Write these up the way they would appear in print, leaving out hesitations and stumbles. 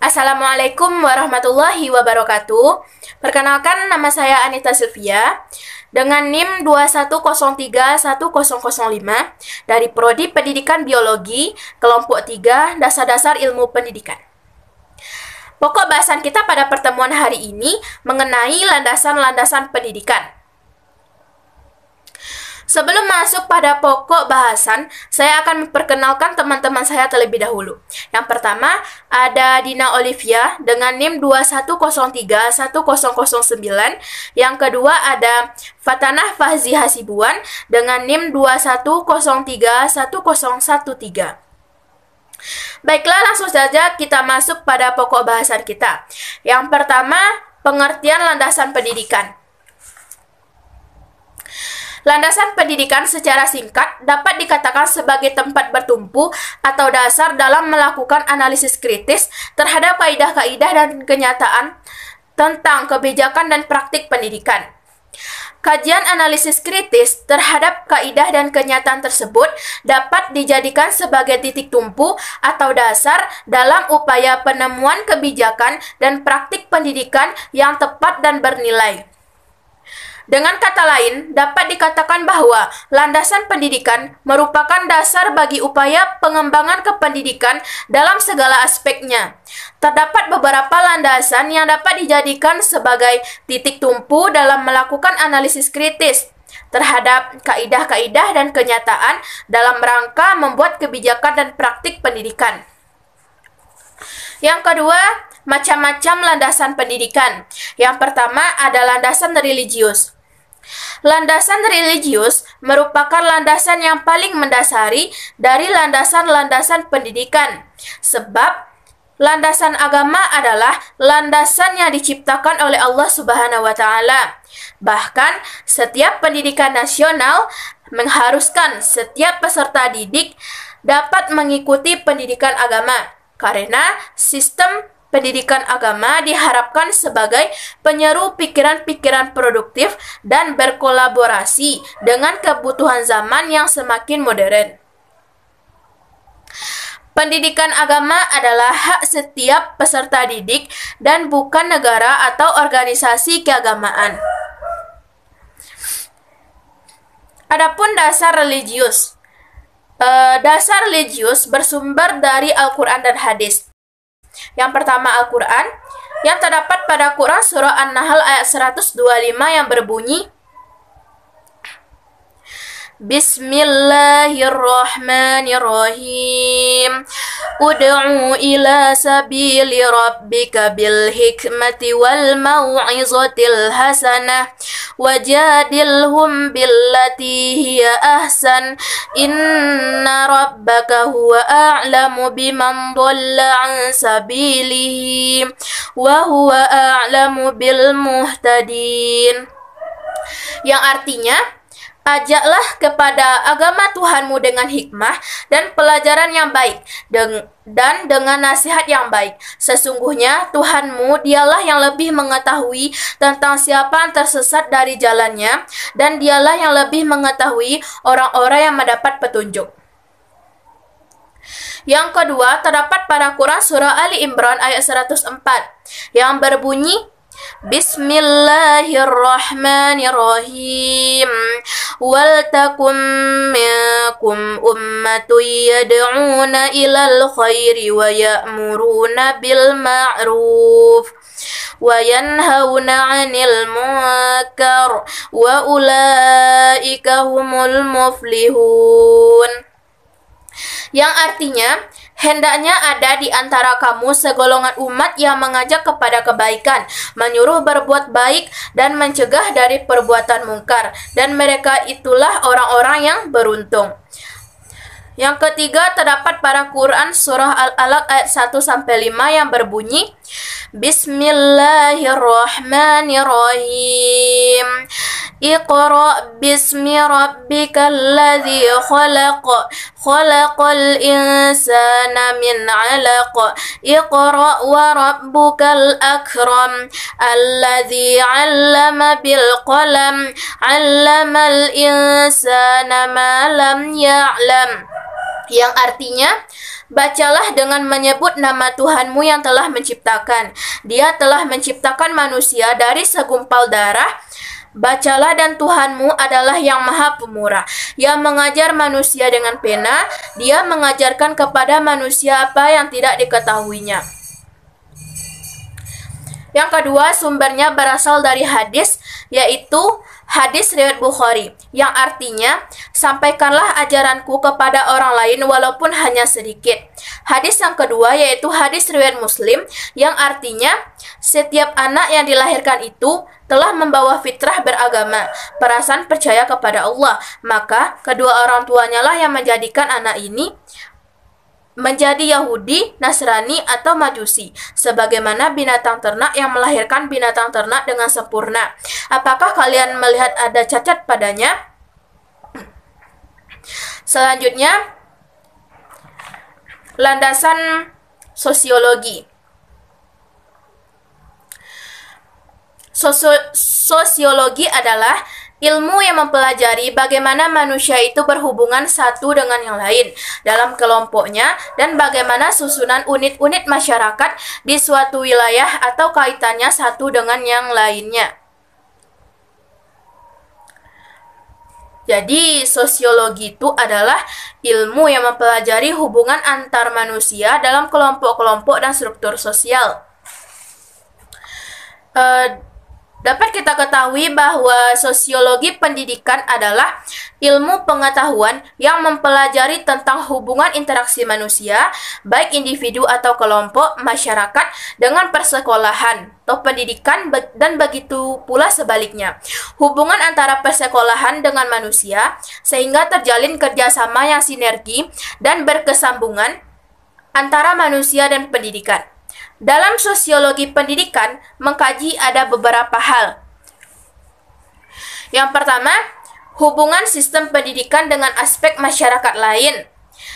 Assalamualaikum warahmatullahi wabarakatuh. Perkenalkan, nama saya Anita Sylvia dengan NIM 21031005 dari Prodi Pendidikan Biologi, kelompok 3, dasar-dasar ilmu pendidikan. Pokok bahasan kita pada pertemuan hari ini mengenai landasan-landasan pendidikan. Sebelum masuk pada pokok bahasan, saya akan memperkenalkan teman-teman saya terlebih dahulu. Yang pertama, ada Dina Olivia dengan NIM 21031009. Yang kedua, ada Fatanah Fahzi Hasibuan dengan NIM 21031013. Baiklah, langsung saja kita masuk pada pokok bahasan kita. Yang pertama, pengertian landasan pendidikan. Landasan pendidikan secara singkat dapat dikatakan sebagai tempat bertumpu atau dasar dalam melakukan analisis kritis terhadap kaidah-kaidah dan kenyataan tentang kebijakan dan praktik pendidikan. Kajian analisis kritis terhadap kaidah dan kenyataan tersebut dapat dijadikan sebagai titik tumpu atau dasar dalam upaya penemuan kebijakan dan praktik pendidikan yang tepat dan bernilai. Dengan kata lain, dapat dikatakan bahwa landasan pendidikan merupakan dasar bagi upaya pengembangan kependidikan dalam segala aspeknya. Terdapat beberapa landasan yang dapat dijadikan sebagai titik tumpu dalam melakukan analisis kritis terhadap kaidah-kaidah dan kenyataan dalam rangka membuat kebijakan dan praktik pendidikan. Yang kedua, macam-macam landasan pendidikan. Yang pertama ada landasan religius. Landasan religius merupakan landasan yang paling mendasari dari landasan-landasan pendidikan, sebab landasan agama adalah landasan yang diciptakan oleh Allah Subhanahu wa Ta'ala. Bahkan, setiap pendidikan nasional mengharuskan setiap peserta didik dapat mengikuti pendidikan agama, karena sistem pendidikan agama diharapkan sebagai penyeru pikiran-pikiran produktif dan berkolaborasi dengan kebutuhan zaman yang semakin modern. Pendidikan agama adalah hak setiap peserta didik dan bukan negara atau organisasi keagamaan. Adapun dasar religius. Dasar religius bersumber dari Al-Quran dan hadis. Yang pertama Al-Quran, yang terdapat pada Quran Surah An-Nahl ayat 125 yang berbunyi, Bismillahirrahmanirrahim. Ud'u ila sabili rabbika bil hikmati wal mau'izatil hasanah wajadilhum billati hiya ahsan inna rabbaka huwa a'lamu biman dhalla an sabilihi wa huwa a'lamu bil muhtadin. Yang artinya, ajaklah kepada agama Tuhanmu dengan hikmah dan pelajaran yang baik, dan dengan nasihat yang baik. Sesungguhnya Tuhanmu dialah yang lebih mengetahui tentang siapa yang tersesat dari jalannya, dan dialah yang lebih mengetahui orang-orang yang mendapat petunjuk. Yang kedua, terdapat pada Quran Surah Ali Imran ayat 104 yang berbunyi, Bismillahirrahmanirrahim. Wal takum minkum ummatun yad'una ilal khairi wa ya'muruna bil ma'ruf wa yanhauna 'anil munkar wa ulaika humul muflihun. Yang artinya, hendaknya ada di antara kamu segolongan umat yang mengajak kepada kebaikan, menyuruh berbuat baik, dan mencegah dari perbuatan mungkar, dan mereka itulah orang-orang yang beruntung. Yang ketiga, terdapat pada Quran Surah Al-Alaq ayat 1-5 yang berbunyi, Bismillahirrahmanirrahim. Iqra' bismi rabbikal ladzi khalaq. Khalaqal insana min 'alaq. Iqra' wa rabbukal akram. Alladzi 'allama bil qalam. 'Allamal insana ma lam ya'lam. yang artinya, bacalah dengan menyebut nama Tuhanmu yang telah menciptakan. Dia telah menciptakan manusia dari segumpal darah. Bacalah, dan Tuhanmu adalah yang maha pemurah, yang mengajar manusia dengan pena. Dia mengajarkan kepada manusia apa yang tidak diketahuinya. Yang kedua, sumbernya berasal dari hadis, yaitu hadis riwayat Bukhari, yang artinya, sampaikanlah ajaranku kepada orang lain walaupun hanya sedikit. Hadis yang kedua yaitu hadis riwayat Muslim, yang artinya, setiap anak yang dilahirkan itu telah membawa fitrah beragama, perasaan percaya kepada Allah, maka kedua orang tuanya lah yang menjadikan anak ini menjadi Yahudi, Nasrani, atau Majusi, sebagaimana binatang ternak yang melahirkan binatang ternak dengan sempurna. Apakah kalian melihat ada cacat padanya? Selanjutnya, landasan sosiologi. Sosiologi adalah ilmu yang mempelajari bagaimana manusia itu berhubungan satu dengan yang lain dalam kelompoknya dan bagaimana susunan unit-unit masyarakat di suatu wilayah atau kaitannya satu dengan yang lainnya. Jadi, sosiologi itu adalah ilmu yang mempelajari hubungan antar manusia dalam kelompok-kelompok dan struktur sosial. Dapat kita ketahui bahwa sosiologi pendidikan adalah ilmu pengetahuan yang mempelajari tentang hubungan interaksi manusia, baik individu atau kelompok masyarakat, dengan persekolahan atau pendidikan, dan begitu pula sebaliknya. Hubungan antara persekolahan dengan manusia, sehingga terjalin kerjasama yang sinergi dan berkesambungan antara manusia dan pendidikan. Dalam sosiologi pendidikan, mengkaji ada beberapa hal. Yang pertama, hubungan sistem pendidikan dengan aspek masyarakat lain.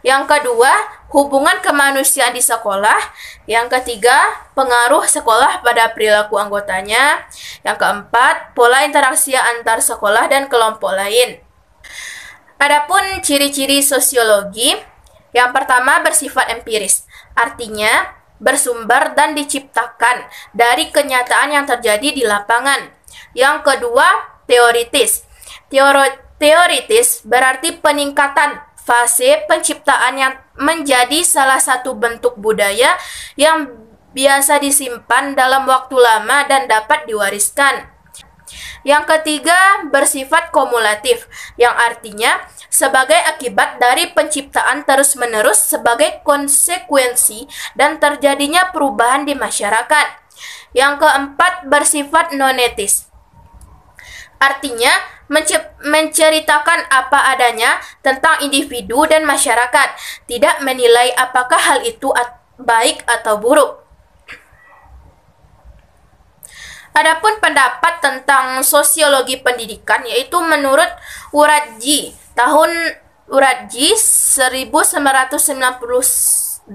Yang kedua, hubungan kemanusiaan di sekolah. Yang ketiga, pengaruh sekolah pada perilaku anggotanya. Yang keempat, pola interaksi antar sekolah dan kelompok lain. Adapun ciri-ciri sosiologi, yang pertama bersifat empiris. Artinya, bersumber dan diciptakan dari kenyataan yang terjadi di lapangan. Yang kedua, teoritis. Teoritis berarti peningkatan fase penciptaan yang menjadi salah satu bentuk budaya yang biasa disimpan dalam waktu lama dan dapat diwariskan. Yang ketiga, bersifat kumulatif, yang artinya sebagai akibat dari penciptaan terus-menerus sebagai konsekuensi dan terjadinya perubahan di masyarakat. Yang keempat, bersifat nonetis. Artinya, menceritakan apa adanya tentang individu dan masyarakat, tidak menilai apakah hal itu baik atau buruk. Adapun pendapat tentang sosiologi pendidikan, yaitu menurut Uradji, tahun Uradji 1998.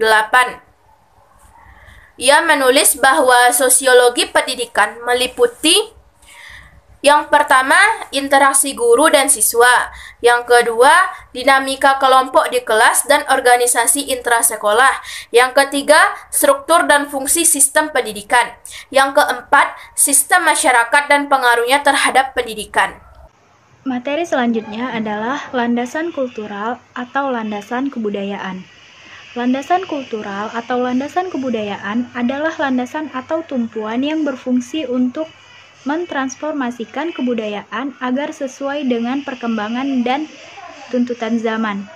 Ia menulis bahwa sosiologi pendidikan meliputi yang pertama, interaksi guru dan siswa. Yang kedua, dinamika kelompok di kelas dan organisasi intrasekolah. Yang ketiga, struktur dan fungsi sistem pendidikan. Yang keempat, sistem masyarakat dan pengaruhnya terhadap pendidikan. Materi selanjutnya adalah landasan kultural atau landasan kebudayaan. Landasan kultural atau landasan kebudayaan adalah landasan atau tumpuan yang berfungsi untuk mentransformasikan kebudayaan agar sesuai dengan perkembangan dan tuntutan zaman.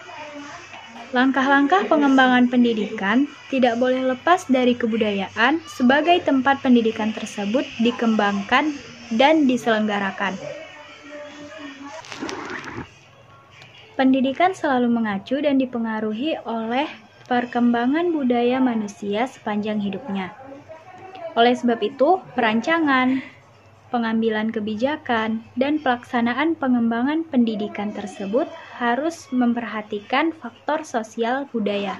Langkah-langkah pengembangan pendidikan tidak boleh lepas dari kebudayaan sebagai tempat pendidikan tersebut dikembangkan dan diselenggarakan. Pendidikan selalu mengacu dan dipengaruhi oleh perkembangan budaya manusia sepanjang hidupnya. Oleh sebab itu, perancangan, pengambilan kebijakan, dan pelaksanaan pengembangan pendidikan tersebut harus memperhatikan faktor sosial budaya,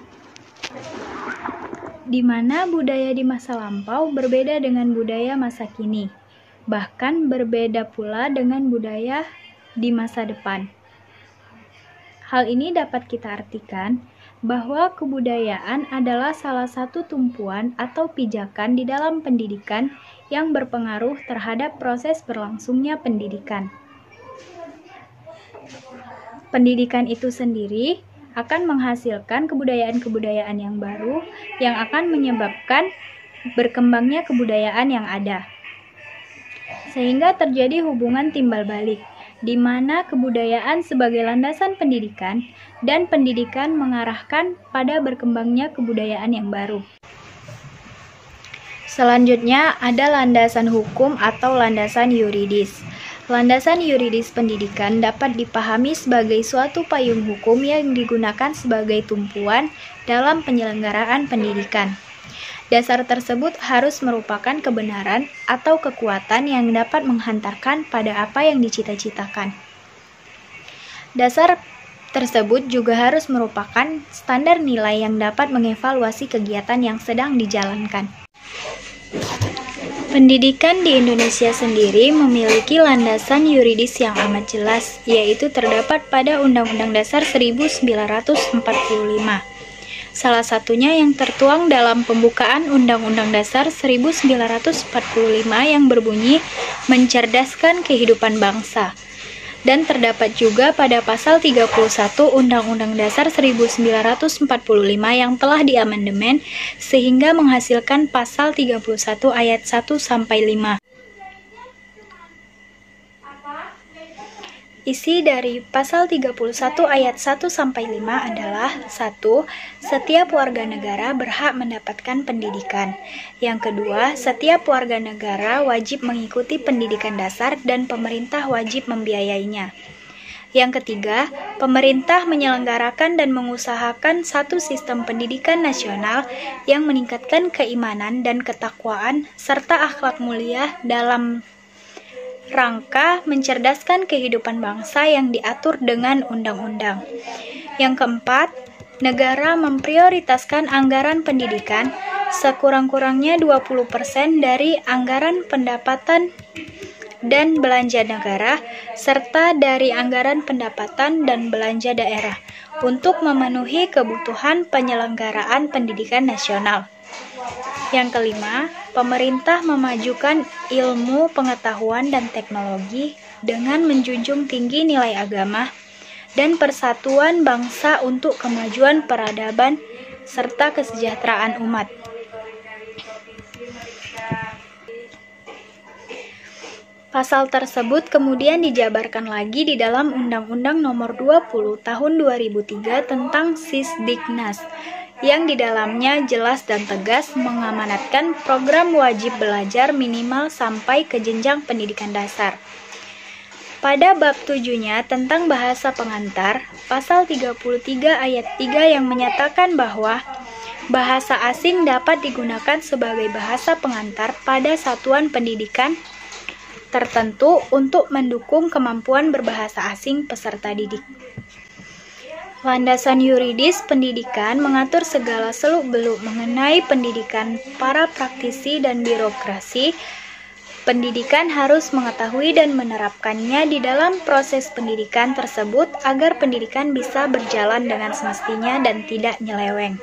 di mana budaya di masa lampau berbeda dengan budaya masa kini, bahkan berbeda pula dengan budaya di masa depan. Hal ini dapat kita artikan bahwa kebudayaan adalah salah satu tumpuan atau pijakan di dalam pendidikan yang berpengaruh terhadap proses berlangsungnya pendidikan. Pendidikan itu sendiri akan menghasilkan kebudayaan-kebudayaan yang baru yang akan menyebabkan berkembangnya kebudayaan yang ada. Sehingga terjadi hubungan timbal balik, di mana kebudayaan sebagai landasan pendidikan dan pendidikan mengarahkan pada berkembangnya kebudayaan yang baru. Selanjutnya ada landasan hukum atau landasan yuridis. Landasan yuridis pendidikan dapat dipahami sebagai suatu payung hukum yang digunakan sebagai tumpuan dalam penyelenggaraan pendidikan. Dasar tersebut harus merupakan kebenaran atau kekuatan yang dapat menghantarkan pada apa yang dicita-citakan. Dasar tersebut juga harus merupakan standar nilai yang dapat mengevaluasi kegiatan yang sedang dijalankan. Pendidikan di Indonesia sendiri memiliki landasan yuridis yang amat jelas, yaitu terdapat pada Undang-Undang Dasar 1945. Salah satunya yang tertuang dalam pembukaan Undang-Undang Dasar 1945 yang berbunyi mencerdaskan kehidupan bangsa. Dan terdapat juga pada pasal 31 Undang-Undang Dasar 1945 yang telah diamandemen sehingga menghasilkan pasal 31 ayat 1-5. Isi dari pasal 31 ayat 1-5 adalah 1. Setiap warga negara berhak mendapatkan pendidikan. Yang kedua, setiap warga negara wajib mengikuti pendidikan dasar dan pemerintah wajib membiayainya. Yang ketiga, pemerintah menyelenggarakan dan mengusahakan satu sistem pendidikan nasional yang meningkatkan keimanan dan ketakwaan serta akhlak mulia dalam rangka mencerdaskan kehidupan bangsa yang diatur dengan undang-undang. Yang keempat, negara memprioritaskan anggaran pendidikan sekurang-kurangnya 20% dari anggaran pendapatan dan belanja negara serta dari anggaran pendapatan dan belanja daerah untuk memenuhi kebutuhan penyelenggaraan pendidikan nasional. Yang kelima, pemerintah memajukan ilmu, pengetahuan, dan teknologi dengan menjunjung tinggi nilai agama dan persatuan bangsa untuk kemajuan peradaban serta kesejahteraan umat. Pasal tersebut kemudian dijabarkan lagi di dalam Undang-Undang Nomor 20 Tahun 2003 tentang Sisdiknas, yang di dalamnya jelas dan tegas mengamanatkan program wajib belajar minimal sampai ke jenjang pendidikan dasar. Pada bab 7-nya tentang bahasa pengantar, pasal 33 ayat 3 yang menyatakan bahwa bahasa asing dapat digunakan sebagai bahasa pengantar pada satuan pendidikan tertentu untuk mendukung kemampuan berbahasa asing peserta didik. Landasan yuridis pendidikan mengatur segala seluk-beluk mengenai pendidikan para praktisi dan birokrasi. Pendidikan harus mengetahui dan menerapkannya di dalam proses pendidikan tersebut agar pendidikan bisa berjalan dengan semestinya dan tidak nyeleweng.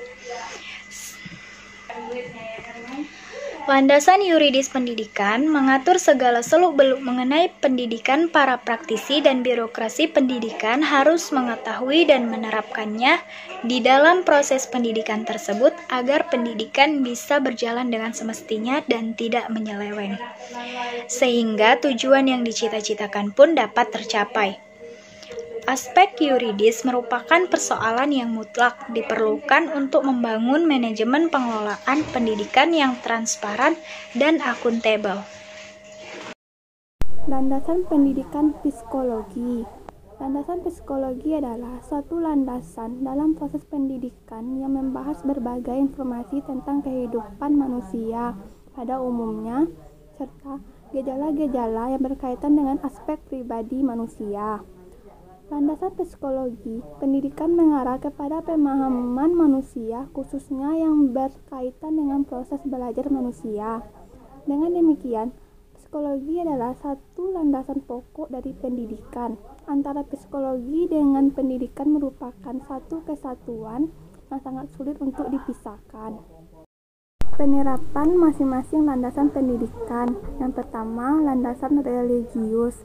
Landasan yuridis pendidikan mengatur segala seluk-beluk mengenai pendidikan para praktisi dan birokrasi pendidikan harus mengetahui dan menerapkannya di dalam proses pendidikan tersebut agar pendidikan bisa berjalan dengan semestinya dan tidak menyeleweng, sehingga tujuan yang dicita-citakan pun dapat tercapai. Aspek yuridis merupakan persoalan yang mutlak diperlukan untuk membangun manajemen pengelolaan pendidikan yang transparan dan akuntabel. Landasan pendidikan psikologi. Landasan psikologi adalah suatu landasan dalam proses pendidikan yang membahas berbagai informasi tentang kehidupan manusia pada umumnya, serta gejala-gejala yang berkaitan dengan aspek pribadi manusia. Landasan psikologi pendidikan mengarah kepada pemahaman manusia, khususnya yang berkaitan dengan proses belajar manusia. Dengan demikian, psikologi adalah satu landasan pokok dari pendidikan. Antara psikologi dengan pendidikan merupakan satu kesatuan yang sangat sulit untuk dipisahkan. Penerapan masing-masing landasan pendidikan. Yang pertama, landasan religius.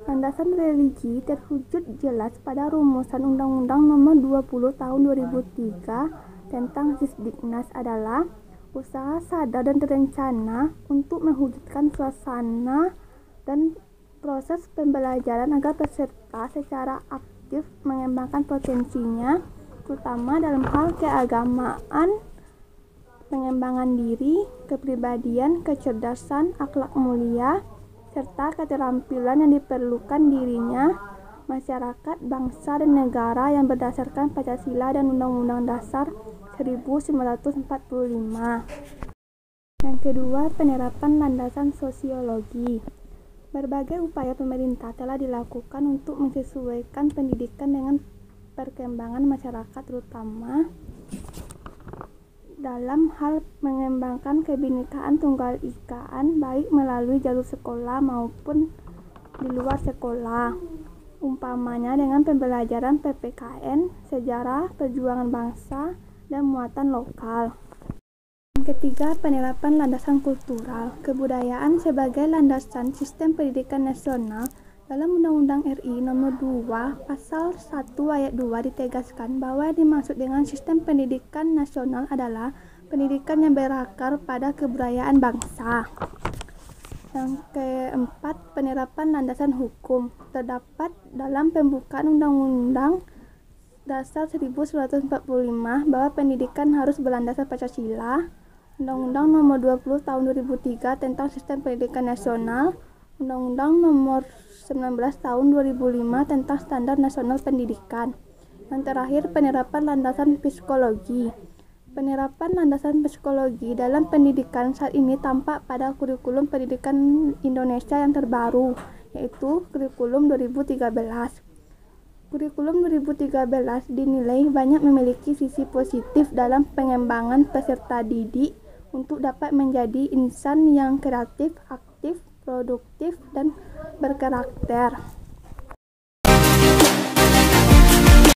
Landasan religi terwujud jelas pada rumusan Undang-Undang Nomor 20 Tahun 2003 tentang Sisdiknas adalah usaha sadar dan terencana untuk mewujudkan suasana dan proses pembelajaran agar peserta secara aktif mengembangkan potensinya, terutama dalam hal keagamaan, pengembangan diri, kepribadian, kecerdasan, akhlak mulia, serta keterampilan yang diperlukan dirinya, masyarakat, bangsa, dan negara yang berdasarkan Pancasila dan Undang-Undang Dasar 1945. Yang kedua, penerapan landasan sosiologi. Berbagai upaya pemerintah telah dilakukan untuk menyesuaikan pendidikan dengan perkembangan masyarakat, terutama dalam hal mengembangkan kebinekaan tunggal ikaan baik melalui jalur sekolah maupun di luar sekolah. Umpamanya dengan pembelajaran PPKN, sejarah, perjuangan bangsa, dan muatan lokal. Yang ketiga, penerapan landasan kultural. Kebudayaan sebagai landasan sistem pendidikan nasional. Dalam Undang-Undang RI Nomor 2 Pasal 1 Ayat 2 ditegaskan bahwa yang dimaksud dengan sistem pendidikan nasional adalah pendidikan yang berakar pada kebudayaan bangsa. Yang keempat, penerapan landasan hukum. Terdapat dalam pembukaan Undang-Undang Dasar 1945 bahwa pendidikan harus berlandaskan Pancasila. Undang-Undang Nomor 20 Tahun 2003 tentang Sistem Pendidikan Nasional, Undang-Undang Nomor 19 Tahun 2005 tentang Standar Nasional Pendidikan. Yang terakhir, penerapan landasan psikologi. Penerapan landasan psikologi dalam pendidikan saat ini tampak pada kurikulum pendidikan Indonesia yang terbaru, yaitu kurikulum 2013. Kurikulum 2013 dinilai banyak memiliki sisi positif dalam pengembangan peserta didik untuk dapat menjadi insan yang kreatif, aktif, produktif, dan berkarakter.